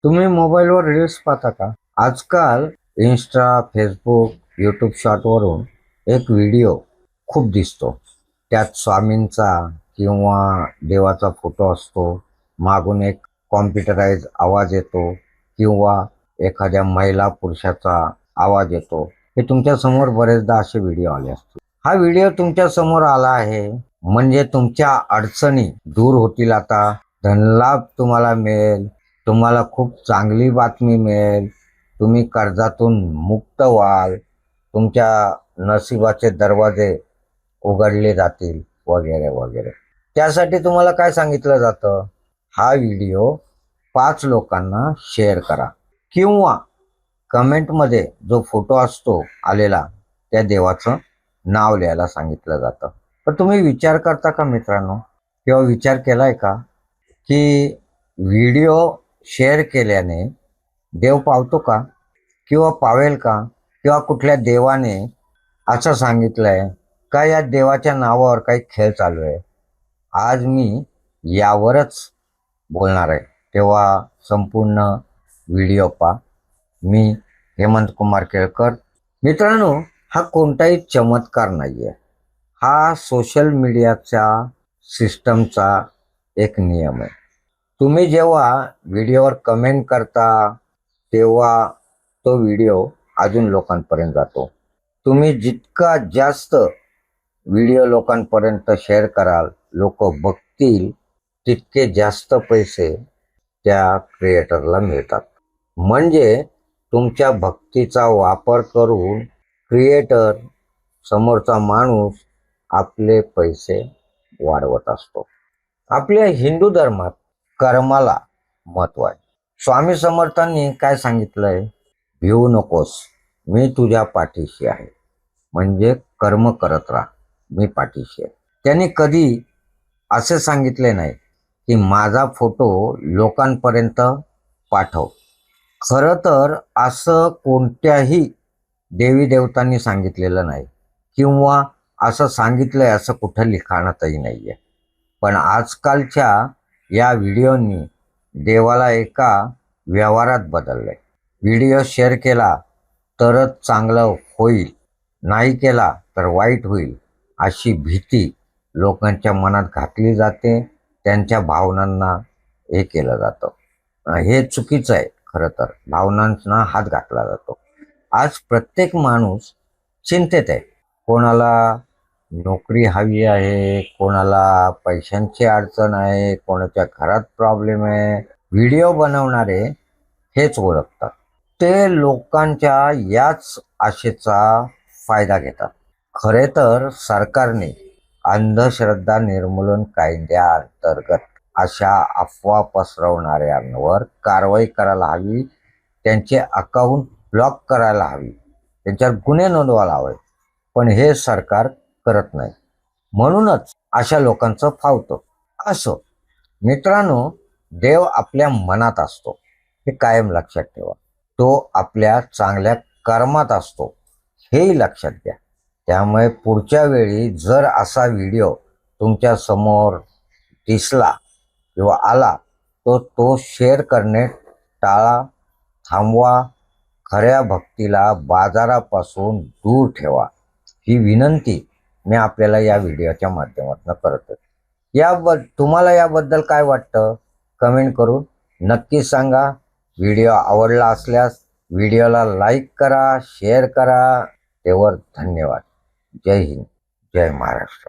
तुम्ही मोबाईलवर रील्स पाहता का? आजकाल इंस्टा, फेसबुक, यूट्यूब शॉर्टवरून एक व्हिडिओ खूप दिसतो. त्यात स्वामींचा किंवा देवाचा फोटो असतो. मागून एक कॉम्प्युटराइज आवाज येतो किंवा एखाद्या महिला पुरुषाचा आवाज येतो. हे तुमच्या समोर बरेचदा असे व्हिडिओ आले असतील. हा व्हिडिओ तुमच्या समोर आला आहे म्हणजे तुमच्या अडचणी दूर होतील आता. धनलाभ तुम्हाला मिळेल. तुम्हाला खूप चांगली बातमी मिळेल. तुम्ही कर्जातून मुक्त व्हाल. तुमच्या नशिबाचे दरवाजे उघडले जातील वगैरे वगैरे. त्यासाठी तुम्हाला काय सांगितलं जातं? हा व्हिडिओ 5 लोकांना शेअर करा किंवा कमेंटमध्ये जो फोटो असतो आलेला त्या देवाचं नाव लिहायला सांगितलं जातं. तर तुम्ही विचार करता का मित्रांनो? किंवा विचार केलाय का की व्हिडिओ शेअर केल्याने देव पावतो का? किंवा पावेल का? किंवा कुठल्या देवाने असं सांगितलंय का या देवाच्या नावावर काही खेळ चालू आहे? आज मी यावरच बोलणार आहे. तेव्हा संपूर्ण व्हिडिओ पहा. मी हेमंत कुमार केळकर. मित्रांनो, हा कोणताही चमत्कार नाहीये. हा सोशल मीडियाच्या सिस्टमचा एक नियम आहे. तुम्ही जेव्हा व्हिडिओवर कमेंट करता तेव्हा तो व्हिडिओ अजून लोकांपर्यंत जातो. तुम्ही जितका जास्त व्हिडिओ लोकांपर्यंत शेअर कराल, लोक बघतील, तितके जास्त पैसे त्या क्रिएटरला मिळतात. म्हणजे तुमच्या भक्तीचा वापर करून क्रिएटर, समोरचा माणूस आपले पैसे वाढवत असतो. आपल्या हिंदू धर्मात कर्माला महत्व आहे. स्वामी समर्थांनी काय सांगितलंय? भिवू नकोस, मी तुझ्या पाठीशी आहे. म्हणजे कर्म करत राहा, मी पाठीशी आहे. त्यांनी कधी असे सांगितले नाही की माझा फोटो लोकांपर्यंत पाठव. खरं तर असं कोणत्याही देवी देवतांनी सांगितलेलं नाही किंवा असं सांगितलंय असं कुठं लिखाणातही नाहीये. पण आजकालच्या या व्हिडिओनी देवाला एका व्यवहारात बदललंय. व्हिडिओ शेअर केला तरच चांगलं होईल, नाही केला तर वाईट होईल, अशी भीती लोकांच्या मनात घातली जाते. त्यांच्या भावनांना हे केलं जातं. हे चुकीचं आहे. खरं तर भावनांना हात घातला जातो. आज प्रत्येक माणूस चिंतेत आहे. कोणाला नोकरी हवी आहे, कोणाला पैशांची अडचण आहे, कोणाच्या घरात प्रॉब्लेम आहे. व्हिडिओ बनवणारे हेच ओळखतात. ते लोकांच्या याच आशेचा फायदा घेतात. खरे तर सरकारने अंधश्रद्धा निर्मूलन कायद्याअंतर्गत अशा अफवा पसरवणाऱ्यांवर कारवाई करायला हवी. त्यांचे अकाउंट ब्लॉक करायला हवी. त्यांच्यावर गुन्हे नोंदवायला हवे. पण हे सरकार करत नाही. म्हणूनच अशा लोकांचं फावतं. असो मित्रांनो, देव आपल्या मनात असतो, हे कायम लक्षात ठेवा. तो आपल्या चांगल्या कर्मात असतो, हेही लक्षात घ्या. त्यामुळे पुढच्या वेळी जर असा व्हिडिओ तुमच्या समोर दिसला किंवा आला तो तो शेअर करणे टाळा, थांबवा. खऱ्या भक्तीला बाजारापासून दूर ठेवा, ही विनंती मी आपल्याला या व्हिडिओच्या माध्यमातून करतो. तुम्हाला याबद्दल काय वाटतं? कमेंट करून नक्की सांगा. व्हिडिओ आवडला असल्यास व्हिडिओला लाईक करा, शेअर करा. तेवर धन्यवाद. जय हिंद, जय महाराष्ट्र.